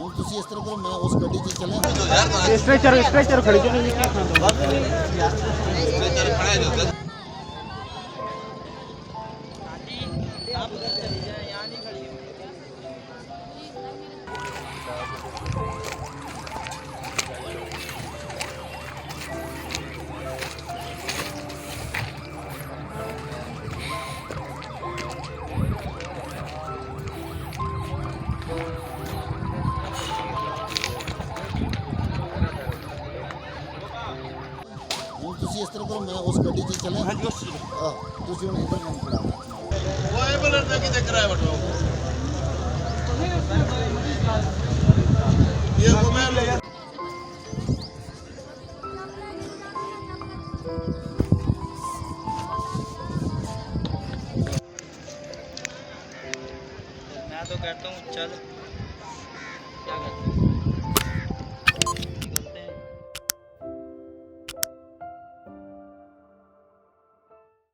ਹੁਣ ਤੁਸੀਂ ਇਸ ਤਰ੍ਹਾਂ ਕਰੋ, ਮੈਂ ਉਸ ਗੱਡੀ 'ਚ ਚੱਲਿਆ स्ट्रेचर खड़ी जो नहीं क्या ਹੁਣ ਤੁਸੀਂ ਇਸ ਤਰ੍ਹਾਂ ਕਰੋ, ਮੈਂ ਉਸ ਗੱਡੀ 'ਚ ਚੱਲਿਆ हाँ जी ਤੁਸੀਂ ਹੁਣ ਇੱਧਰ ਕੰਮ ਕਰਾ ਉਹ ਐਂਬੂਲੈਂਸ ਦਾ ਕੀ ਚੱਕਰ ਹੈ ਬਟੋ